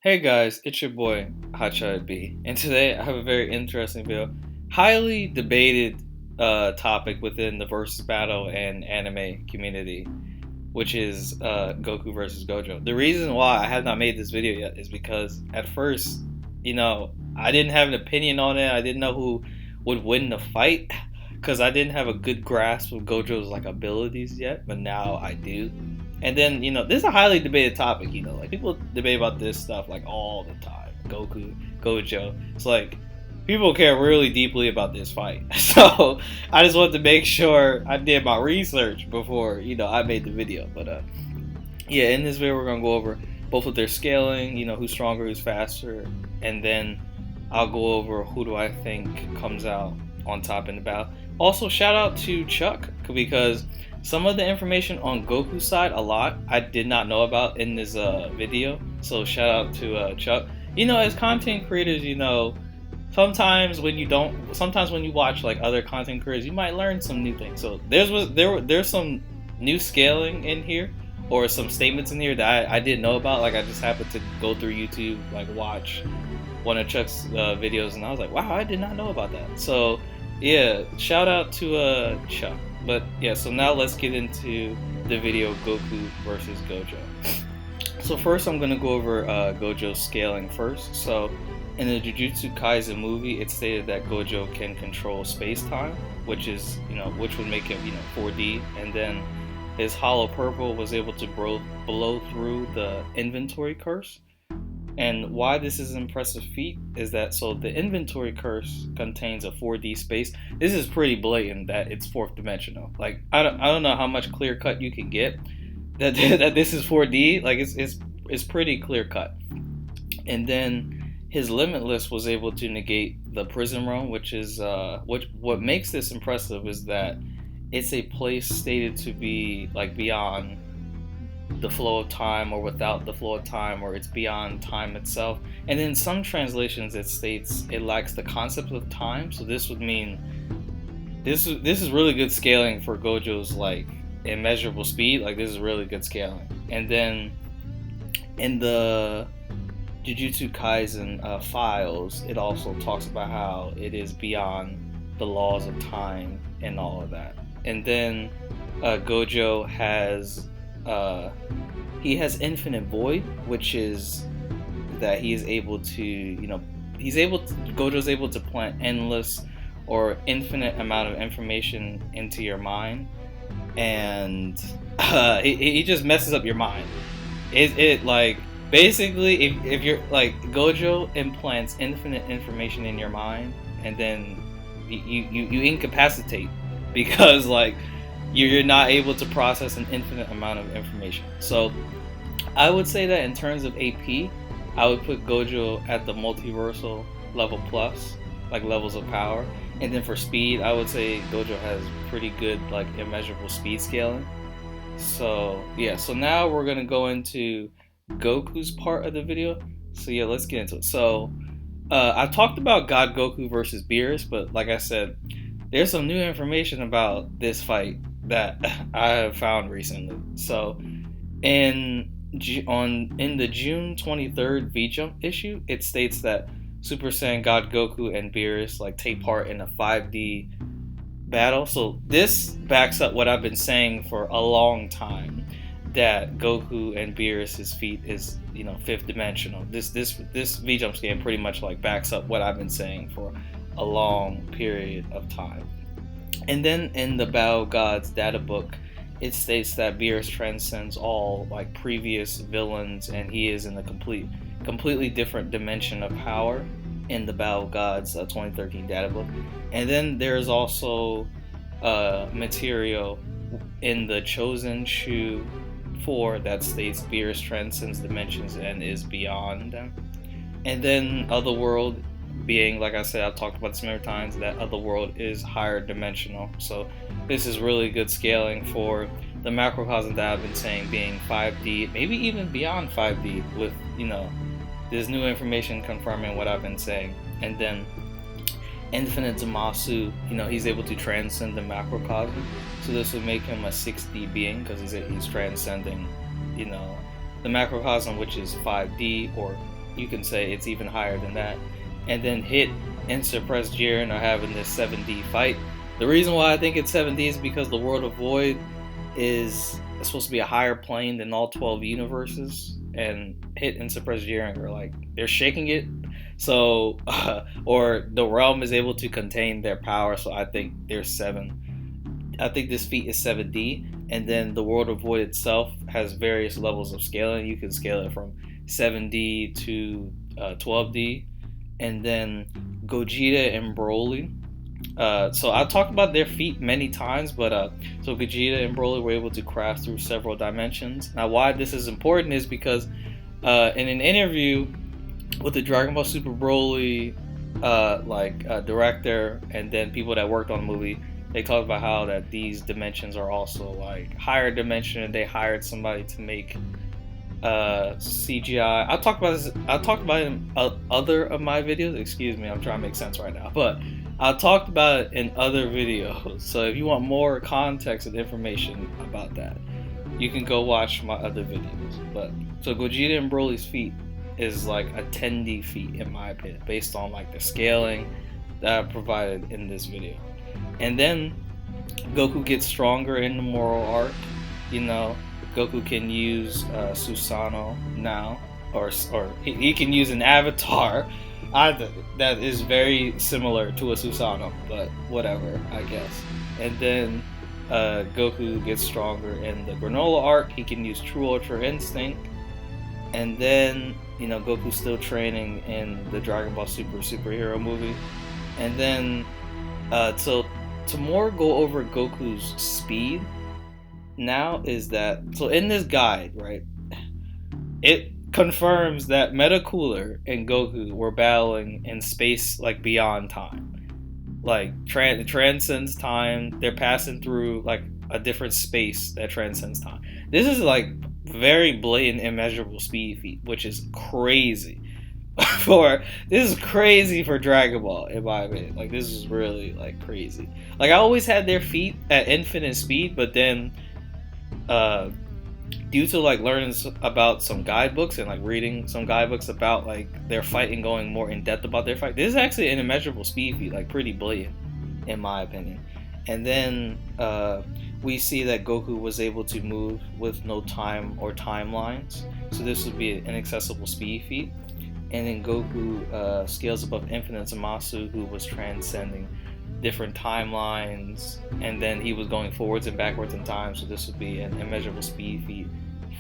Hey guys, it's your boy Hotshot B, and today I have a very interesting video, highly debated topic within the versus battle and anime community, which is Goku versus Gojo. The reason why I have not made this video yet is because at first, I didn't have an opinion on it. I didn't know who would win the fight because I didn't have a good grasp of Gojo's abilities yet, but now I do. And then, this is a highly debated topic, like people debate about this stuff like all the time. Goku, Gojo. It's like people care really deeply about this fight. So I just wanted to make sure I did my research before, I made the video. But yeah, in this video we're gonna go over both of their scaling, who's stronger, who's faster, and then I'll go over who do I think comes out on top in the battle. Also, shout out to Chuck because some of the information on Goku's side, a lot, I did not know about in this video. So shout out to Chuck. As content creators, sometimes when you watch like other content creators, you might learn some new things. So there's some new scaling in here, or some statements in here that I didn't know about. Like I just happened to go through YouTube, like watch one of Chuck's videos, and I was like, wow, I did not know about that. So yeah, shout out to Chuck. But yeah, so now let's get into the video Goku versus Gojo. So first I'm going to go over Gojo's scaling first. So in the Jujutsu Kaisen movie, it stated that Gojo can control space-time, which is, which would make him, 4D. And then his hollow purple was able to blow through the inventory curse. And why this is an impressive feat is that the inventory curse contains a 4D space. This is pretty blatant that it's fourth dimensional. Like I don't know how much clear cut you can get that this is 4D. Like it's pretty clear cut. And then his limitless was able to negate the prison realm, which is what makes this impressive is that it's a place stated to be like beyond the flow of time, or without the flow of time, or it's beyond time itself. And in some translations it states it lacks the concept of time. So this would mean this is really good scaling for Gojo's like immeasurable speed. Like this is really good scaling. And then in the Jujutsu Kaisen files, it also talks about how it is beyond the laws of time and all of that. And then Gojo has infinite void, which is that he is able to, Gojo's able to plant endless or infinite amount of information into your mind, and he just messes up your mind. It like basically if you're like Gojo implants infinite information in your mind, and then you incapacitate because like you're not able to process an infinite amount of information. So I would say that in terms of AP, I would put Gojo at the multiversal level plus, like levels of power. And then for speed, I would say Gojo has pretty good like immeasurable speed scaling. So yeah, so now we're gonna go into Goku's part of the video. So yeah, let's get into it. So I talked about God Goku versus Beerus, but like I said, there's some new information about this fight that I have found recently. So in the June 23rd V-Jump issue, it states that Super Saiyan God Goku and Beerus like take part in a 5D battle. So this backs up what I've been saying for a long time, that Goku and Beerus's feat is, fifth dimensional. This V-Jump scan pretty much like backs up what I've been saying for a long period of time. And then in the Battle Gods data book, it states that Beerus transcends all like previous villains, and he is in a completely different dimension of power in the Battle Gods 2013 data book. And then there's also material in the Chosen Shu 4 that states Beerus transcends dimensions and is beyond them. And then Otherworld, being, like I said, I've talked about this many times, that Otherworld is higher dimensional. So this is really good scaling for the macrocosm that I've been saying being 5D, maybe even beyond 5D, with this new information confirming what I've been saying. And then Infinite Zamasu, he's able to transcend the macrocosm. So this would make him a 6D being because he's transcending, the macrocosm, which is 5D, or you can say it's even higher than that. And then Hit and Suppress Jiren are having this 7D fight. The reason why I think it's 7D is because the World of Void is supposed to be a higher plane than all 12 universes, and Hit and Suppress Jiren are like, they're shaking it, so or the realm is able to contain their power, so I think there's 7. I think this feat is 7D, and then the World of Void itself has various levels of scaling. You can scale it from 7D to 12D, and then Gogeta and Broly. So I talked about their feat many times, but so Vegeta and Broly were able to craft through several dimensions. Now, why this is important is because in an interview with the Dragon Ball Super Broly director and then people that worked on the movie, they talked about how that these dimensions are also like higher dimension, and they hired somebody to make CGI. I talked about it in other of my videos. Excuse me, I'm trying to make sense right now, but I talked about it in other videos. So if you want more context and information about that, you can go watch my other videos. But so Gogeta and Broly's feat is like a 10D feat in my opinion, based on like the scaling that I provided in this video. And then Goku gets stronger in the moral arc. You know, Goku can use Susanoo now, or he can use an avatar that is very similar to a Susanoo, but whatever, I guess. And then Goku gets stronger in the Granola arc. He can use True Ultra Instinct. And then, you know, Goku's still training in the Dragon Ball Super superhero movie. And then, so to more go over Goku's speed now is that, so in this guide, right, it confirms that Metacooler and Goku were battling in space, like beyond time, like transcends time. They're passing through like a different space that transcends time. This is like very blatant immeasurable speed feat, which is crazy. This is crazy for Dragon Ball in my opinion. Like, this is really like crazy. Like, I always had their feet at infinite speed, but then due to like learning about some guidebooks and like reading some guidebooks about like their fight and going more in depth about their fight, this is actually an immeasurable speed feat, like pretty blatant in my opinion. And then we see that Goku was able to move with no time or timelines, so this would be an inaccessible speed feat. And then Goku scales above Infinite Zamasu, who was transcending different timelines, and then he was going forwards and backwards in time, so this would be an immeasurable speed feat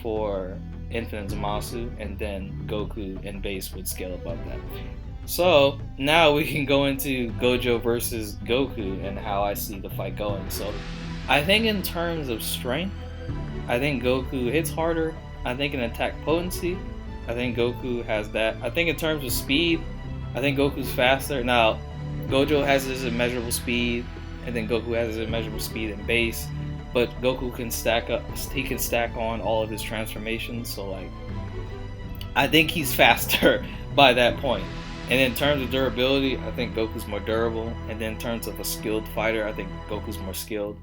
for Infinite Zamasu, and then Goku and Base would scale above that. So now we can go into Gojo versus Goku and how I see the fight going. So I think in terms of strength, I think Goku hits harder. I think in attack potency, I think Goku has that. I think in terms of speed, I think Goku's faster. Now, Gojo has his immeasurable speed, and then Goku has his immeasurable speed in base. But Goku can stack up. He can stack on all of his transformations. So like, I think he's faster by that point. And in terms of durability, I think Goku's more durable. And then in terms of a skilled fighter, I think Goku's more skilled.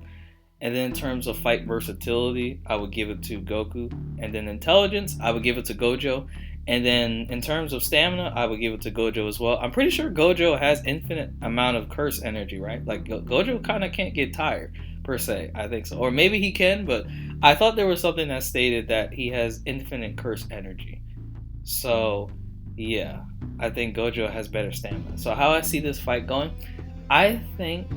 And then in terms of fight versatility, I would give it to Goku. And then intelligence, I would give it to Gojo. And then in terms of stamina, I would give it to Gojo as well. I'm pretty sure Gojo has infinite amount of curse energy, right? Like, Gojo kind of can't get tired, per se. I think so. Or maybe he can, but I thought there was something that stated that he has infinite curse energy. So, yeah, I think Gojo has better stamina. So how I see this fight going, I think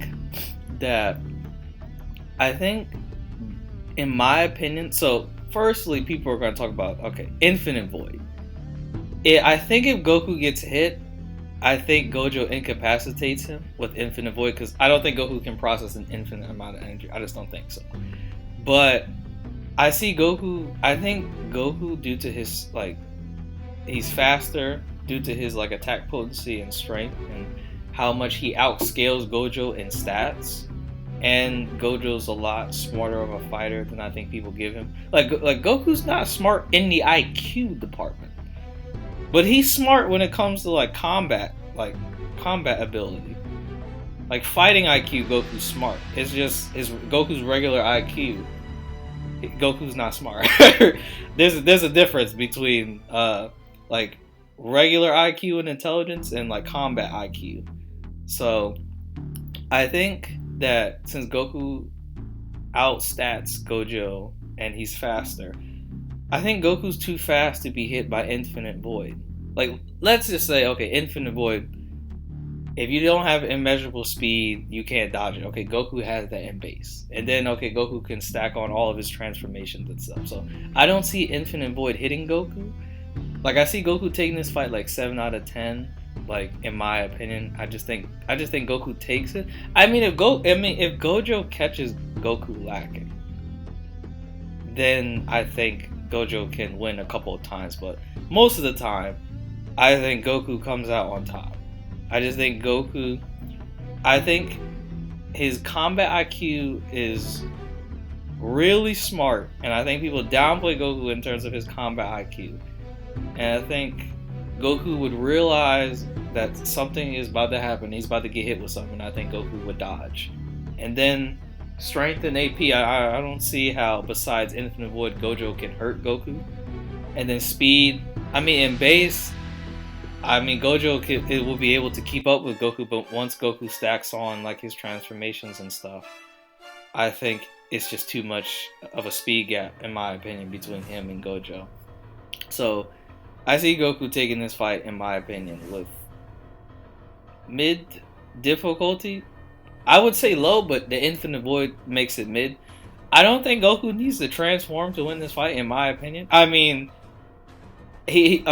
in my opinion, so firstly, people are going to talk about, okay, Infinite Void. I think if Goku gets hit, I think Gojo incapacitates him with Infinite Void, because I don't think Goku can process an infinite amount of energy. I just don't think so. But I see Goku, I think Goku, due to his, like, he's faster, due to his, like, attack potency and strength, and how much he outscales Gojo in stats. And Gojo's a lot smarter of a fighter than I think people give him. Like Goku's not smart in the IQ department, but he's smart when it comes to like combat ability. Like fighting IQ, Goku's smart. It's just Goku's regular IQ. Goku's not smart. There's a difference between like regular IQ and intelligence and like combat IQ. So I think that since Goku outstats Gojo and he's faster, I think Goku's too fast to be hit by Infinite Void. Like, let's just say, okay, Infinite Void, if you don't have immeasurable speed, you can't dodge it. Okay, Goku has that in base. And then, okay, Goku can stack on all of his transformations and stuff. So, I don't see Infinite Void hitting Goku. Like, I see Goku taking this fight like 7 out of 10. Like, in my opinion, I just think Goku takes it. I mean, if Gojo catches Goku lacking, then I think Gojo can win a couple of times, but most of the time, I think Goku comes out on top. I just think I think his combat IQ is really smart, and I think people downplay Goku in terms of his combat IQ. And I think Goku would realize that something is about to happen. He's about to get hit with something. I think Goku would dodge. And then strength and AP, I don't see how, besides Infinite Void, Gojo can hurt Goku. And then speed, I mean, in base, I mean, Gojo will be able to keep up with Goku, but once Goku stacks on like his transformations and stuff, I think it's just too much of a speed gap, in my opinion, between him and Gojo. So I see Goku taking this fight, in my opinion, with mid difficulty. I would say low, but the Infinite Void makes it mid. I don't think Goku needs to transform to win this fight, in my opinion. I mean, he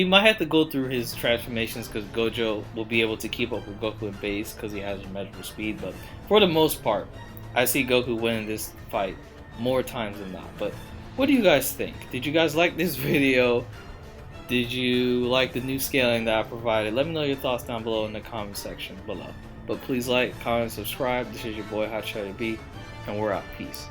might have to go through his transformations because Gojo will be able to keep up with Goku in base because he has immeasurable speed. But for the most part, I see Goku winning this fight more times than not. But what do you guys think? Did you guys like this video? Did you like the new scaling that I provided? Let me know your thoughts down below in the comment section below. But please like, comment, subscribe. This is your boy Hot B, and we're out. Peace.